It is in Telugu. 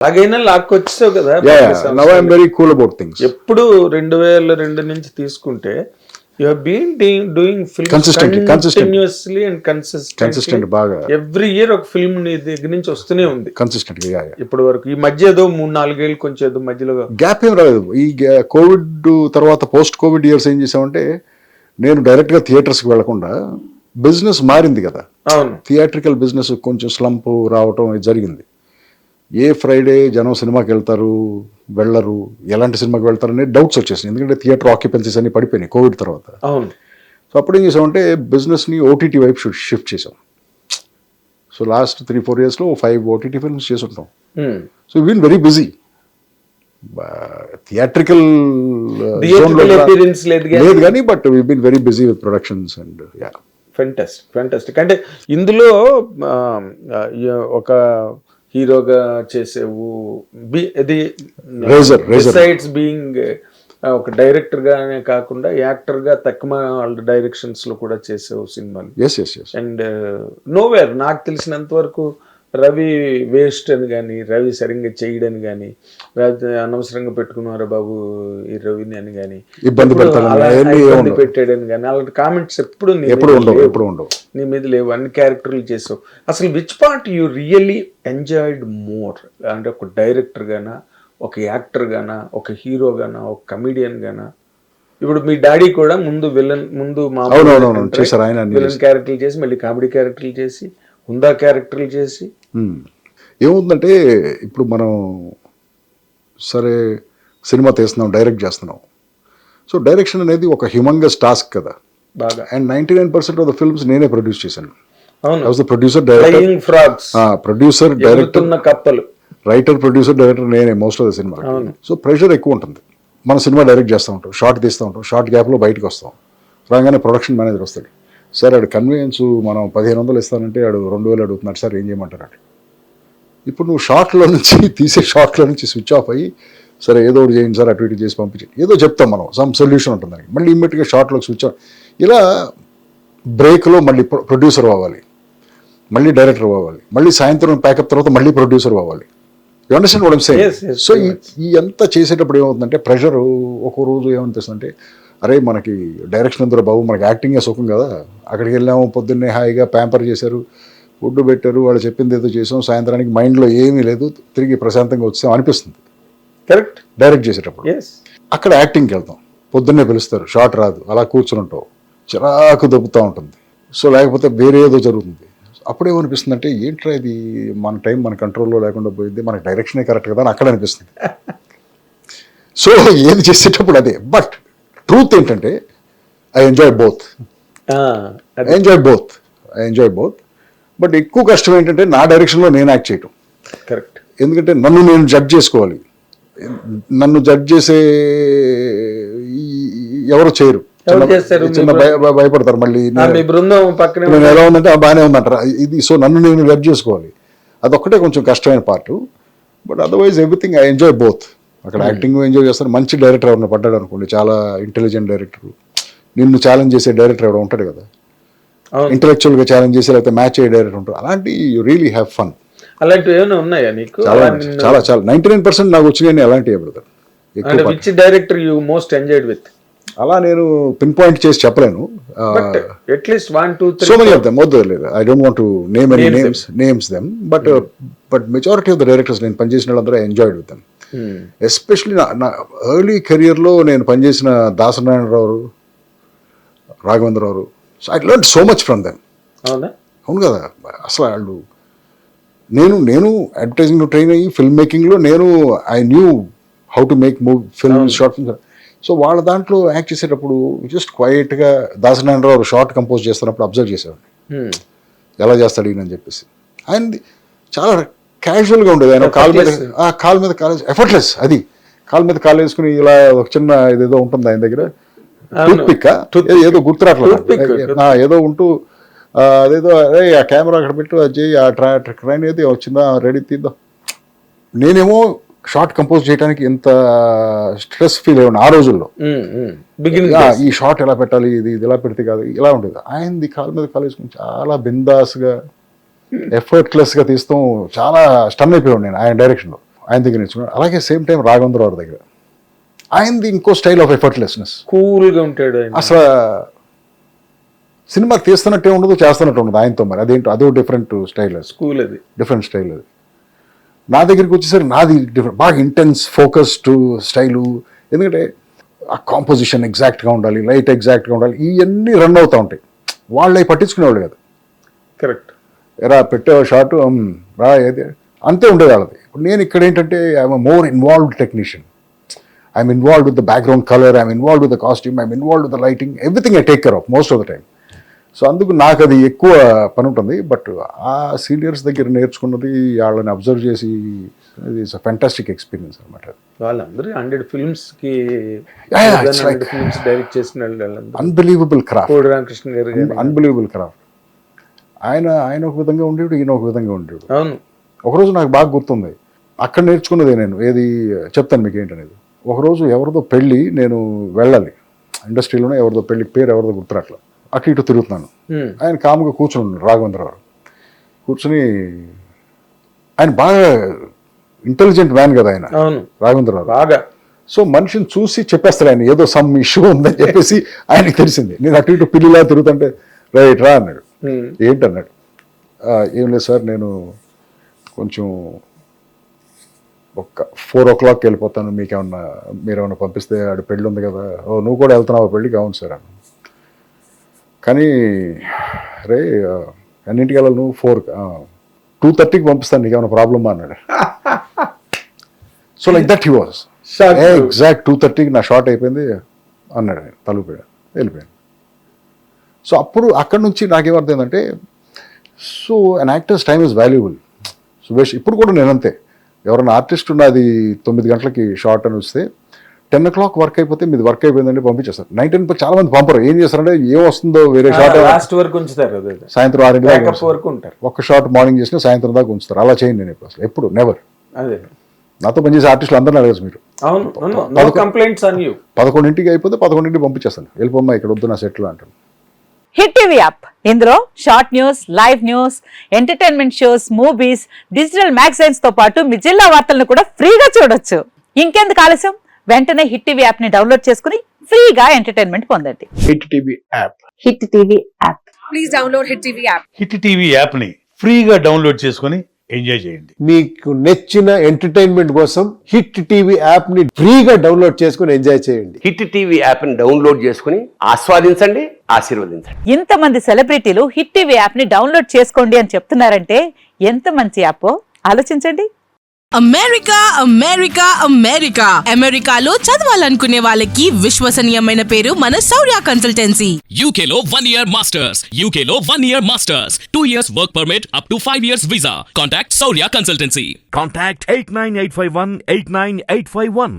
అలాగైనా లాక్కొచ్చావు కదా. Now I'm very cool about things. ఎప్పుడు 2002 నుంచి తీసుకుంటే you have been doing film continuously and consistent బాగా ఎవ్రీ ఇయర్ ఒక ఫిల్మ్ నీ దగ్గర నుంచి వస్తూనే ఉంది కన్సిస్టెంట్ గా. ఇప్పటి వరకు ఈ మధ్య ఏదో 3-4 ఏళ్ళు కొంచెం ఏదో మధ్యలో గ్యాప్ ఏం రాలేదు. ఈ కోవిడ్ తర్వాత పోస్ట్ కోవిడ్ ఇయర్స్ ఏం చేసామంటే నేను డైరెక్ట్ గా థియేటర్స్ కి వెళ్లకుండా బిజినెస్ మారింది కదా. అవును, థియేట్రికల్ బిజినెస్ కొంచెం స్లంప్ రావటం జరిగింది. ఏ ఫ్రైడే జనం సినిమాకి వెళ్తారు వెళ్ళరు, ఎలాంటి సినిమాకి వెళ్తారు అనే డౌట్స్ వచ్చేసింది. ఎందుకంటే థియేటర్ ఆక్యుపెన్సీస్ అన్ని పడిపోయినాయి కోవిడ్ తర్వాత. అవును. సో అప్పుడు ఏం చేసామంటే బిజినెస్ని ఓటీటీ వైపు షిఫ్ట్ చేసాం. సో లాస్ట్ 3-4 ఇయర్స్లో 5 ఓటీటీ ఫిల్మ్స్ చేసి ఉంటాం. So we've very busy. Theatrical లేదు కానీ but we been very busy with productions and ya. Fantastic. అంటే ఇందులో ఒక హీరోగా చేసేవు, బిసైడ్స్ బీయింగ్ ఒక డైరెక్టర్ గానే కాకుండా యాక్టర్ గా తక్కువ డైరెక్షన్స్ లో కూడా చేసేవు సినిమాలు. అండ్ నోవేర్ నాకు తెలిసినంత వరకు రవి వేస్ట్ అని కానీ, రవి సరిగ్గా చేయడని కానీ, అనవసరంగా పెట్టుకున్నారా బాబు ఈ రవిని అని కానీ, ఇబ్బంది పెట్టాడని కానీ అలాంటి కామెంట్స్ ఎప్పుడు నీ మీద లేవు. అన్ని క్యారెక్టర్లు చేసావు. అసలు which part you really enjoyed more? అంటే ఒక డైరెక్టర్ గానా, ఒక యాక్టర్ గానా, ఒక హీరో గానా, ఒక కమిడియన్ గానా? ఇప్పుడు మీ డాడీ కూడా ముందు విలన్ క్యారెక్టర్లు చేసి మళ్ళీ కామెడీ క్యారెక్టర్లు చేసి హుందా క్యారెక్టర్లు చేసి ఏముందంటే ఇప్పుడు మనం సరే సినిమా తీస్తున్నాం, డైరెక్ట్ చేస్తున్నాం. సో డైరెక్షన్ అనేది ఒక హ్యూమంగస్ టాస్క్ కదా బాగా. అండ్ 99% ఆఫ్ ద ఫిల్మ్స్ నేనే ప్రొడ్యూస్ చేశాను. ప్రొడ్యూసర్ డైరెక్టర్ కప్పలు, రైటర్ ప్రొడ్యూసర్ డైరెక్టర్ నేనే most of the cinema. So pressure ఎక్కువ ఉంటుంది. మన సినిమా డైరెక్ట్ చేస్తూ ఉంటాం, షార్ట్ తీస్తూ ఉంటాం, షార్ట్ గ్యాప్లో బయటకు వస్తాం. రాగానే ప్రొడక్షన్ మేనేజర్ వస్తాడు, సార్ ఆడు కన్వీనియన్స్ మనం 1500 ఇస్తానంటే ఆడు 2000 అడుగుతున్నాడు సార్, ఏం చేయమంటారు అంటే. ఇప్పుడు నువ్వు షార్ట్లో నుంచి తీసే షార్ట్లో నుంచి స్విచ్ ఆఫ్ అయ్యి సరే ఏదో ఒకటి చేయండి సార్, అటు ఇటు చేసి పంపించండి, ఏదో చెప్తాం మనం, సమ్ సొల్యూషన్ ఉంటుంది దానికి. మళ్ళీ ఇమ్మీడియట్గా షార్ట్లోకి స్విచ్ ఆఫ్. ఇలా బ్రేక్లో మళ్ళీ ప్రొడ్యూసర్ అవ్వాలి, మళ్ళీ డైరెక్టర్ అవ్వాలి, మళ్ళీ సాయంత్రం ప్యాకప్ తర్వాత మళ్ళీ ప్రొడ్యూసర్ అవ్వాలి. You understand what I'm saying? So ఈ అంతా చేసేటప్పుడు ఏమవుతుందంటే ప్రెషర్. ఒక్కో రోజు ఏమనిపిస్తుందంటే అరే మనకి డైరెక్షన్ అందరూ బాబు, మనకి యాక్టింగే సుఖం కదా. అక్కడికి వెళ్ళాము, పొద్దున్నే హాయిగా ప్యాంపర్ చేశారు, ఫుడ్ పెట్టారు, వాళ్ళు చెప్పింది ఏదో చేసాం, సాయంత్రానికి మైండ్లో ఏమీ లేదు, తిరిగి ప్రశాంతంగా వచ్చాం అనిపిస్తుంది. కరెక్ట్. డైరెక్ట్ చేసేటప్పుడు అక్కడ యాక్టింగ్కి వెళ్తాం, పొద్దున్నే పిలుస్తారు, షార్ట్ రాదు, అలా కూర్చుని ఉంటావు, చిరాకు దొబ్బుతూ ఉంటుంది. సో లేకపోతే వేరే ఏదో జరుగుతుంది. అప్పుడేమనిపిస్తుంది అంటే ఏంట్రా ఇది, మన టైం మన కంట్రోల్లో లేకుండా పోయింది, మనకి డైరెక్షనే కరెక్ట్ కదా అని అక్కడ అనిపిస్తుంది. సో ఏది చేసేటప్పుడు అదే. బట్ ట్రూత్ ఏంటంటే ఐ ఎంజాయ్ బోత్. బట్ ఎక్కువ కష్టం ఏంటంటే నా డైరెక్షన్లో నేను యాక్ట్ చేయటం. కరెక్ట్. ఎందుకంటే నన్ను నేను జడ్జ్ చేసుకోవాలి. నన్ను జడ్జ్ చేసే ఎవరు చేయరు, చిన్న భయపడతారు. మళ్ళీ నేను ఎలా ఉందంటే బాగానే ఉందంటారు ఇది. సో నన్ను నేను జడ్జ్ చేసుకోవాలి, అదొక్కటే కొంచెం కష్టమైన part. But otherwise everything I enjoy both. అక్కడ యాక్టింగ్ ఎంజాయ్ చేస్తారు. మంచి డైరెక్టర్ ఎవరైనా పడ్డాడు అనుకోండి, చాలా ఇంటెలిజెంట్ డైరెక్టర్, నిన్ను ఛాలెంజ్ చేసే డైరెక్టర్ ఎవరైనా ఉంటాడు కదా, ఇంటెలెక్చువల్గా ఛాలెంజ్ చేసే, లేకపోతే మ్యాచ్ అయ్యే డైరెక్టర్ ఉంటారు. అలాంటి యూ రియలీ హ్యావ్ ఫన్. అలాంటివి ఏమైనా ఉన్నాయా నీకు? చాలా 99% నాకు వచ్చినాయి అలాంటివి. Brother, which director you most enjoyed with? అలా నేను పిన్ పాయింట్ చేసి చెప్పలేను. అట్లీస్ట్ 1, 2, 3 సో మెనీ ఆఫ్ దెమ్. లేదు, I don't want to name any names them. But majority of the directors నేను పనిచేసిన వాళ్ళందరూ I enjoyed with them. Especially నా ఎర్లీ కెరియర్లో నేను పనిచేసిన Dasanarayanarao, Raghavendra Rao, so I learn so much from them. అవును కదా. అసలు వాళ్ళు నేను అడ్వర్టైజింగ్లో ట్రైన్ అయ్యి film మేకింగ్లో I knew how to make film, short film. So వాళ్ళ దాంట్లో యాక్ట్ చేసేటప్పుడు జస్ట్ క్వైట్గా దాసనారాయణరావు షార్ట్ కంపోజ్ చేస్తున్నప్పుడు అబ్జర్వ్ చేసేవాడిని, ఎలా చేస్తాడు ఈయన అని చెప్పేసి. ఆయన చాలా క్యాజువల్గా ఉండేది. ఆయన కాలు మీద కాలు ఎఫర్ట్లెస్, అది కాలు మీద కాలు వేసుకుని ఇలా ఒక చిన్న ఇదేదో ఉంటుంది ఆయన దగ్గర, టూత్ పిక్ ఏదో గుర్తురాట్లేదు, ఏదో ఉంటూ అదేదో అదే ఆ కెమెరా అక్కడ పెట్టు, అది చేయి, ఆ ట్రైన్ ఏది వచ్చిందా రెడీ తీద్దాం. నేనేమో షార్ట్ కంపోజ్ చేయడానికి ఎంత స్ట్రెస్ ఫీల్ అయ్యాను ఆ రోజుల్లో. ఈ షార్ట్ ఎలా పెట్టాలి, ఇది ఇలా పెడితే కాదు, ఇలా ఉంటుంది. ఆయనది కాలు మీద కాలు వేసుకుని చాలా బిందాస్గా ఎఫర్ట్లెస్గా తీస్తాం. చాలా స్టన్ అయిపోయాను నేను ఆయన డైరెక్షన్లో. ఆయన దగ్గర నేర్చుకున్నాను. అలాగే సేమ్ టైం రాఘవేంద్రరావు దగ్గర ఆయనది ఇంకో స్టైల్ ఆఫ్ ఎఫర్ట్లెస్నెస్. కూల్గా ఉంటాడు ఆయన. అసలు సినిమా తీస్తున్నట్టే ఉండదు, చేస్తున్నట్టు ఉండదు ఆయనతో. మరి అదేంటో అదో డిఫరెంట్ స్టైల్, స్కూల్ అది డిఫరెంట్ స్టైల్ అది. నా దగ్గరికి వచ్చేసరికి నాది డిఫరెంట్, బాగా ఇంటెన్స్ ఫోకస్డ్ స్టైలు. ఎందుకంటే ఆ కాంపోజిషన్ ఎగ్జాక్ట్గా ఉండాలి, లైట్ ఎగ్జాక్ట్గా ఉండాలి, ఇవన్నీ రన్ అవుతూ ఉంటాయి. వాళ్ళు అవి పట్టించుకునేవాళ్ళు కదా. కరెక్ట్. ఎరా పెట్టే షార్ట్ రా ఏది అంతే ఉండేది వాళ్ళది. ఇప్పుడు నేను ఇక్కడ ఏంటంటే I'm more involved technician. I'm involved with the background colour, I'm involved with the costume, I'm involved with the lighting, everything I take care of most of the time. So అందుకు నాకు అది ఎక్కువ పని ఉంటుంది. బట్ ఆ సీనియర్స్ దగ్గర నేర్చుకున్నది, వాళ్ళని అబ్జర్వ్ చేసి, ఇది ఇట్స్ అ ఫ్యాంటాస్టిక్ ఎక్స్పీరియన్స్ అనమాట. వాళ్ళందరూ 100 films కి like ఫిల్మ్స్ డైరెక్ట్ చేసిన వాళ్ళందరూ అన్బిలీవబుల్ క్రాఫ్ట్. కోడి రామకృష్ణ గారు కానీ. Unbelievable craft. ఆయన ఒక విధంగా ఉండేవాడు, ఈయన ఒక విధంగా ఉండేవాడు. అవును. ఒకరోజు నాకు బాగా గుర్తుంది, అక్కడ నేర్చుకున్నదే నేను. ఏది చెప్తాను మీకు ఏంటనేది. ఒకరోజు ఎవరిదో పెళ్ళి, నేను వెళ్ళాలి, ఇండస్ట్రీలోనే ఎవరిదో పెళ్ళి, పేరు ఎవరిదో గుర్తురాట్లా, అటు ఇటు తిరుగుతున్నాను. ఆయన కాముగా కూర్చుని ఉన్నాడు రాఘవేంద్రరావు. కూర్చుని ఆయన బాగా ఇంటెలిజెంట్ మ్యాన్ కదా ఆయన, రాఘవేంద్రరావు బాగా. సో మనిషిని చూసి చెప్పేస్తాడు ఆయన, ఏదో సమ్ ఇష్యూ ఉందని చెప్పేసి ఆయనకి తెలిసింది. నేను అటు ఇటు పిల్లిలా తిరుగుతుంటే రైట్ రా అన్నాడు. ఏంటన్నాడు. ఏం లేదు సార్, నేను కొంచెం ఒక 4 o'clock వెళ్ళిపోతాను, మీకేమన్నా మీరేమన్నా పంపిస్తే, ఆడు పెళ్ళి ఉంది కదా. ఓ నువ్వు కూడా వెళ్తున్నావు పెళ్ళికి? అవును సార్ అన్న. కానీ రే ఎన్నింటికి వెళ్ళాలి నువ్వు? 2:30కి పంపిస్తాను, నీకేమైనా ప్రాబ్లమా అన్నాడు. So like that he was exact 2:30కి నా షార్ట్ అయిపోయింది అన్నాడు ఆయన, తలుపుపోయాడు, వెళ్ళిపోయాను. సో అప్పుడు అక్కడి నుంచి నాకేమర్థమైందంటే, so an actors time is valuable. Subhesh ఇప్పుడు కూడా నేనంతే. ఎవరైనా ఆర్టిస్ట్ ఉన్నది 9 గంటలకి షార్ట్ అని వస్తే 10 o'clock వర్క్ అయిపోతే మీది వర్క్ అయిపోయిందంటే పంపించేస్తారు. 9-10 చాలా మంది పంపరు. ఏం చేస్తారంటే ఏం వస్తుందో వేరే షార్ట్ లాస్ట్ వరకు ఉంచుతారు, సాయంత్రం 6 వరకు ఉంటారు. ఒక్క షార్ట్ మార్నింగ్ చేసినా సాయంత్రం దాకా ఉంచుతారు. అలా చేయండి నేను అసలు ఎప్పుడు నెవర్. అదే నాతో పనిచేసే ఆర్టిస్టులు అందరినీ అడగచ్చు మీరు. 11ంటికి అయిపోతే 11ంటికి పంపించేస్తాను, వెళ్ళిపోమ్మా ఇక్కడ వద్దు నా సెట్లో అంటాను. హిట్ టీవీ యాప్, ఇందులో short news, live news, entertainment shows, movies, digital magazines తో పాటు మీ జిల్లా వార్తలను కూడా ఫ్రీగా చూడొచ్చు. ఇంకెందుకు ఆలస్యం, వెంటనే హిట్ టీవీ యాప్ ని డౌన్లోడ్ చేసుకుని ఫ్రీగా ఎంటర్టైన్మెంట్ పొందండి. Hit TV app. Hit TV app. Please download hit TV app. Hit TV app ని ఫ్రీగా డౌన్లోడ్ చేసుకుని ఎంజాయ్ చేయండి. మీకు నచ్చిన ఎంటర్టైన్మెంట్ కోసం హిట్ టీవీ యాప్ ని ఫ్రీగా డౌన్లోడ్ చేసుకుని ఎంజాయ్ చేయండి. హిట్ టీవీ యాప్ ని డౌన్లోడ్ చేసుకుని ఆస్వాదించండి, ఆశీర్వదించండి. ఇంతమంది సెలబ్రిటీలు హిట్ టీవీ యాప్ ని డౌన్లోడ్ చేసుకోండి అని చెప్తున్నారంటే ఎంత మంచి యాప్ ఆలోచించండి. అమెరికా అమెరికా అమెరికా అమెరికాలో చదవాలనుకునే వాళ్ళకి విశ్వసనీయమైన పేరు మన శౌర్య కన్సల్టెన్సీ. UK లో 1 year masters, UK లో 1 year masters, 2 years work permit up to 5 years visa. Contact Shaurya Consultancy. Contact 89851 89851.